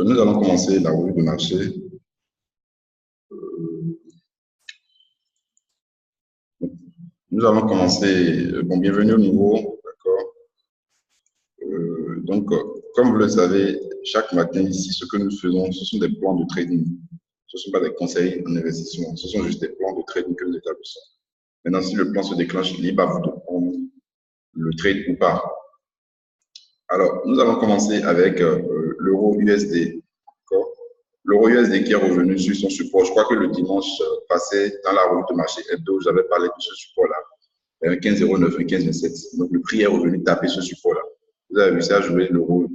Nous allons commencer la revue de marché. Nous allons commencer. Bon, bienvenue au nouveau, d'accord. Comme vous le savez, chaque matin ici, ce que nous faisons, ce sont des plans de trading. Ce ne sont pas des conseils en investissement, ce sont juste des plans de trading que nous établissons. Maintenant, si le plan se déclenche, libre à vous de prendre le trade ou pas. Alors, nous allons commencer avec l'euro USD. L'euro USD qui est revenu sur son support. Je crois que le dimanche passé, dans la revue de marché hebdo, j'avais parlé de ce support-là. Un 15,09, un 15,27. Donc, le prix est revenu taper ce support-là. Vous avez réussi à jouer l'euro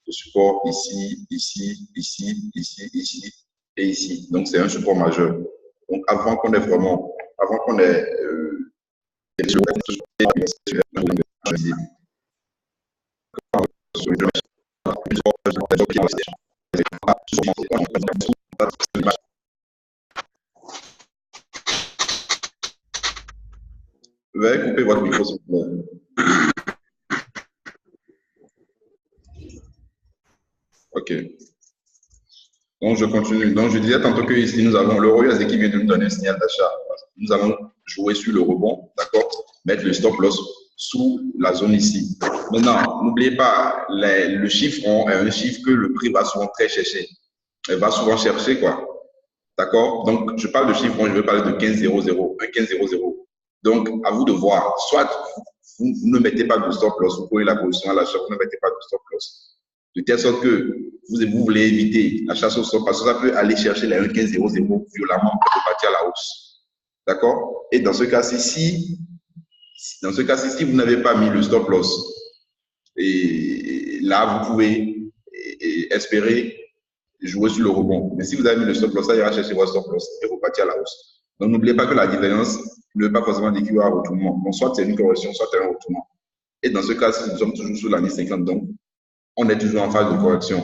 de support ici, ici, ici, ici, ici et ici. Donc, c'est un support majeur. Donc, avant qu'on ait Veuillez couper votre micro, s'il vous plaît. OK. Donc, je continue. Donc, je disais tantôt que ici, nous avons l'euro USD qui vient de nous donner un signal d'achat. Nous allons jouer sur le rebond, d'accord? Mettre le stop loss sous la zone ici. Maintenant, n'oubliez pas, le chiffre rond est un chiffre que le prix va souvent très chercher. Il va souvent chercher, quoi. D'accord? Donc, je parle de chiffre rond, je vais parler de 15,00, un 15,00. Donc, à vous de voir. Soit vous ne mettez pas de stop loss, vous prenez la position à l'achat, vous ne mettez pas de stop loss. De telle sorte que vous voulez éviter la chasse au stop parce que ça peut aller chercher les 1,1500 violemment pour partir à la hausse. D'accord? Et dans ce cas-ci, si vous n'avez pas mis le stop loss, et là, vous pouvez espérer jouer sur le rebond. Mais si vous avez mis le stop loss, ça ira chercher votre stop loss et repartir à la hausse. Donc, n'oubliez pas que la différence ne veut pas forcément dire qu'il y aura un retournement. Donc, soit c'est une correction, soit c'est un retournement. Et dans ce cas-ci, nous sommes toujours sur la ligne 50. Donc, on est toujours en phase de correction.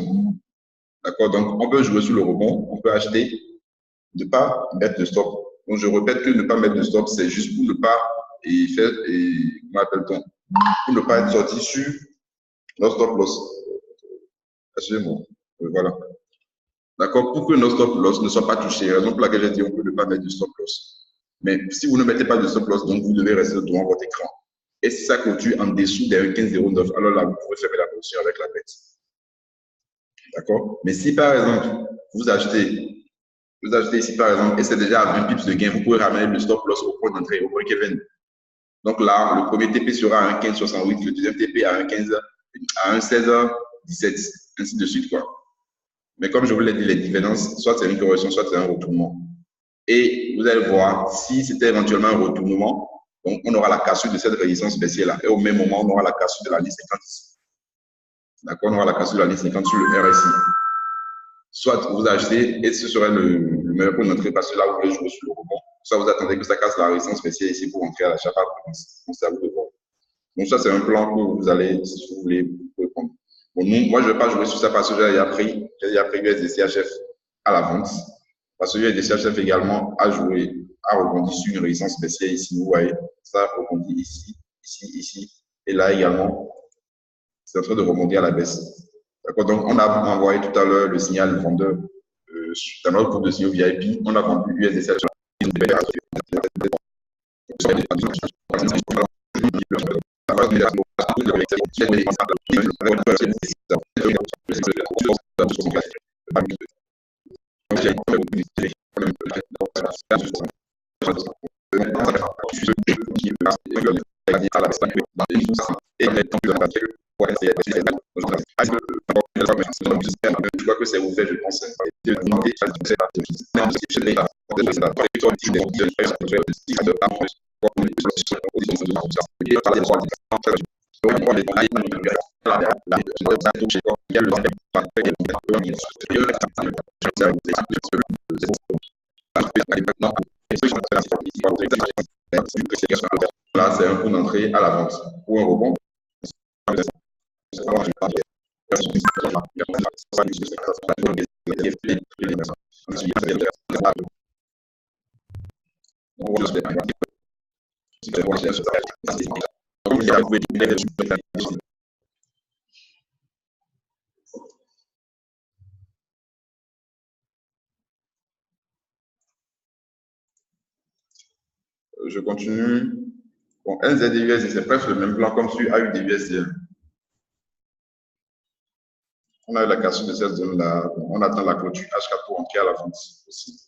D'accord? Donc, on peut jouer sur le rebond, on peut acheter, ne pas mettre de stop. Donc, je répète que ne pas mettre de stop, c'est juste pour ne pas comment appelle-t-on? Pour ne pas être sorti sur notre stop loss. Excusez-moi. Voilà. D'accord? Pour que nos stop loss ne soient pas touchés. Raison pour laquelle j'ai dit on peut ne pas mettre de stop loss. Mais si vous ne mettez pas de stop loss, donc vous devez rester devant votre écran. Et si ça clôture en dessous des 15,09, alors là, vous pouvez fermer la position avec la bête. D'accord? Mais si par exemple, vous achetez ici par exemple, et c'est déjà à 20 pips de gain, vous pouvez ramener le stop loss au point d'entrée, au point Kevin. Donc là, le premier TP sera à 1,1568, le deuxième TP à 1,1617, ainsi de suite, quoi. Mais comme je vous l'ai dit, les différences, soit c'est une correction, soit c'est un retournement. Et vous allez voir, si c'était éventuellement un retournement, donc on aura la cassure de cette résistance baissière-là. Et au même moment, on aura la cassure de la ligne 50 ici. D'accord? On aura la cassure de la ligne 50 sur le RSI. Soit vous achetez, et ce serait le meilleur point d'entrée parce que là, vous voulez jouer sur le rebond. Soit vous attendez que ça casse la résistance baissière ici pour entrer à l'achat par prudence. Donc, c'est à vous de voir. Donc, ça, c'est un plan que vous allez, si vous voulez, vous pouvez prendre. Bon, moi, je ne vais pas jouer sur ça parce que j'ai déjà pris USDCHF à la vente. Parce que USDCHF également a rebondi sur une résistance baissière ici. Vous voyez, ça rebondit ici, ici, ici. Et là également, c'est en train de rebondir à la baisse. D'accord, donc on a envoyé tout à l'heure le signal vendeur dans notre groupe de signaux VIP. On a vendu USDCHF. Je vois que c'est ouvert, je pense. Là, c'est un point d'entrée à la vente. Pour un rebond, je continue. Bon, NZDUSD, c'est presque le même plan comme sur AUDUSD. On a eu la cassure de cette zone-là. On attend la clôture H4 pour entrer à la vente aussi.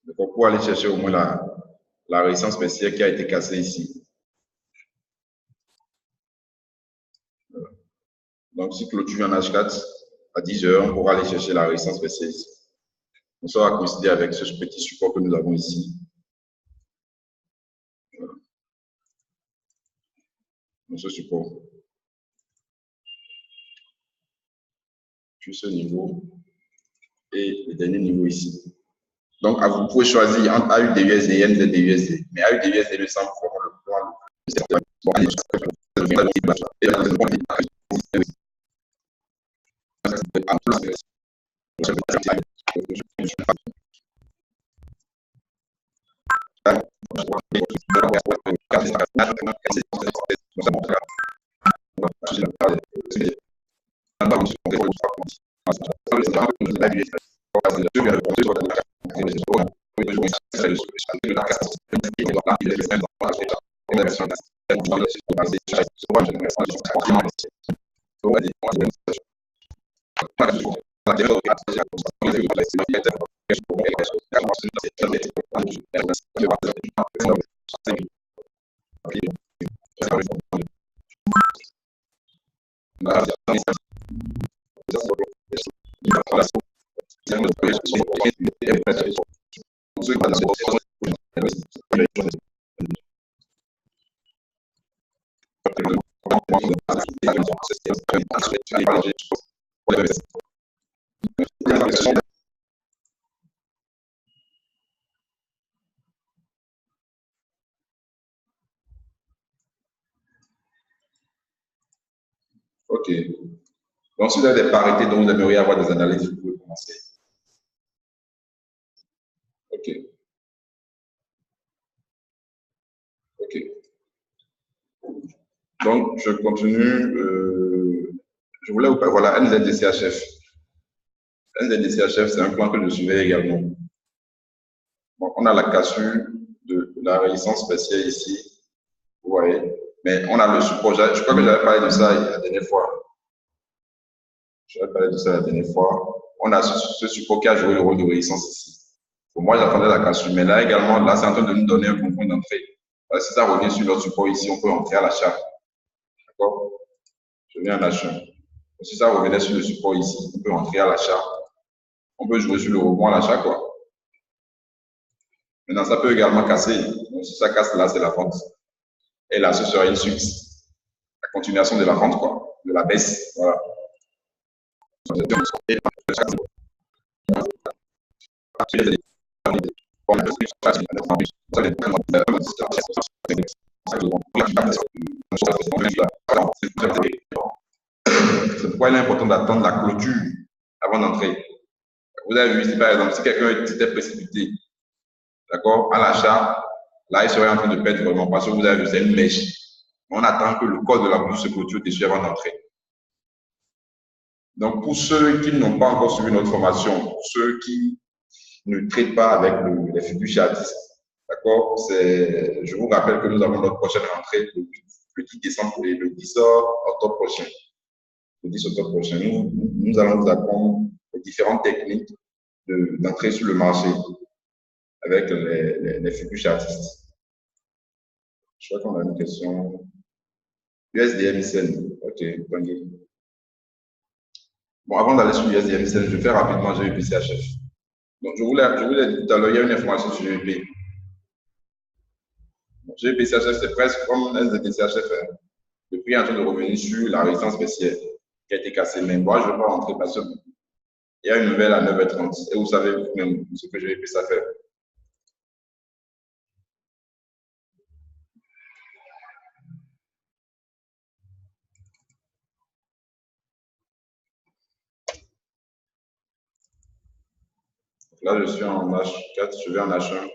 Donc, pour aller chercher au moins la résistance baissière qui a été cassée ici. Voilà. Donc, si clôture en H4 à 10 heures, on pourra aller chercher la résistance baissière ici. On sera coïncider avec ce petit support que nous avons ici. Voilà. Donc, ce support. Puis ce niveau et le dernier niveau ici. Donc, vous pouvez choisir entre AUDUSD et NZDUSD. Mais AUDUSD me semble vraiment le plan OK. Donc, si vous avez des parités dont vous aimeriez avoir des analyses, vous pouvez commencer. OK. OK. Donc, je continue. Je voulais vous parler, voilà, NZDCHF. NZDCHF, c'est un plan que je suivais également. Donc, on a la cassure de la résistance baissière ici. Vous voyez. Mais on a le support. Je crois que j'avais parlé de ça la dernière fois. J'avais parlé de ça la dernière fois. On a ce support qui a joué le rôle de résistance ici. Pour moi, j'attendais la cassure. Mais là également, là, c'est en train de nous donner un bon point d'entrée. Si ça revient sur notre support ici, on peut entrer à l'achat. D'accord? Je viens en achat. Si ça revenait sur le support ici, on peut entrer à l'achat. On peut jouer sur le rebond à l'achat, quoi. Maintenant, ça peut également casser. Donc, si ça casse là, c'est la vente. Et là, ce serait une suite. La continuation de la vente, quoi. De la baisse. Voilà. C'est pourquoi il est important d'attendre la clôture avant d'entrer. Vous avez vu ici, par exemple, si quelqu'un était précipité, d'accord, à l'achat, là, il serait en train de perdre vraiment parce que vous avez vu, c'est une mèche. On attend que le code de la bourse se clôture dessus avant d'entrer. Donc, pour ceux qui n'ont pas encore suivi notre formation, pour ceux qui ne traitent pas avec les fiduciaristes, d'accord, je vous rappelle que nous avons notre prochaine rentrée le 10 décembre et le 10 octobre prochain. Le 10 octobre prochain, nous allons vous apprendre les différentes techniques d'entrée sur le marché avec les fiduciaristes. Je crois qu'on a une question. USDMICN. OK, Tanguy. Bon, avant d'aller sur USDMICN, je vais faire rapidement GEPCHF. Donc, je vous l'ai dit tout à l'heure, il y a une information sur GEP. GEPCHF, c'est presque comme NZDCHF. Le prix est en train de revenir sur la résistance baissière qui a été cassée. Mais moi, je ne vais pas rentrer parce qu'il y a une nouvelle à 9h30. Et vous savez vous-même ce que GEP ça fait. Là, je suis en H4, je vais en H1.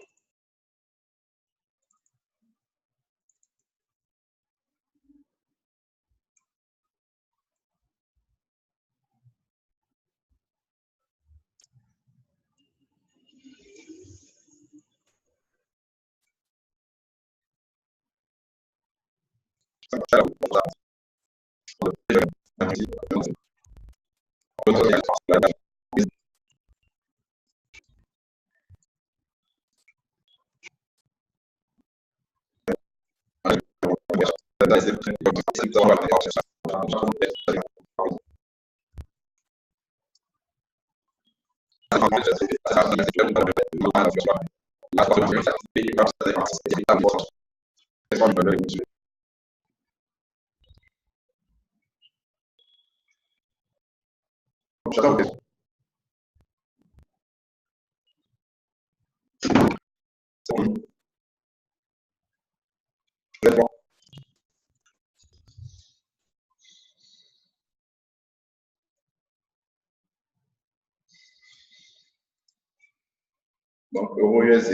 Donc, euro USD,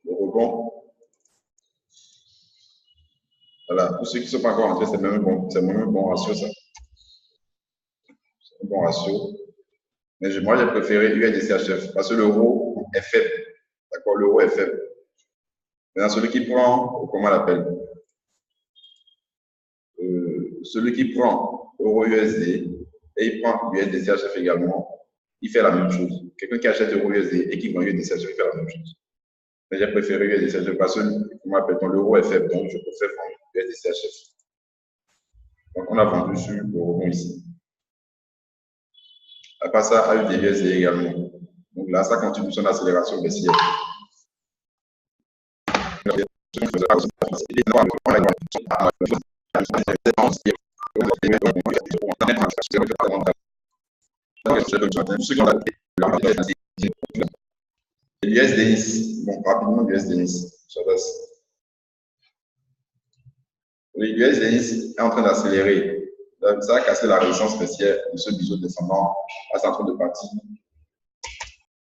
le rebond. Voilà, pour ceux qui ne sont pas encore entrés, c'est même un bon ratio, ça. C'est un bon ratio. Mais moi, j'ai préféré USDCHF parce que l'euro est faible. D'accord, l'euro est faible. Maintenant, celui qui prend, comment on l'appelle? Celui qui prend euro USD et il prend USDCHF également, il fait la même chose. Quelqu'un qui achète euro USD et qui vend USDCHF, il fait la même chose. Mais j'ai préféré USDCHF parce que, comment appelle-t-on, l'euro est faible, donc je préfère vendre USDCHF. Donc, on a vendu sur le rebond ici. À part ça, AUDUSD également. Donc là, ça continue son accélération baissière. L'USD, bon, rapidement, l'USD, l'USD est en train d'accélérer. Ça a cassé la résistance baissière de ce biseau descendant. Là, c'est en train de partir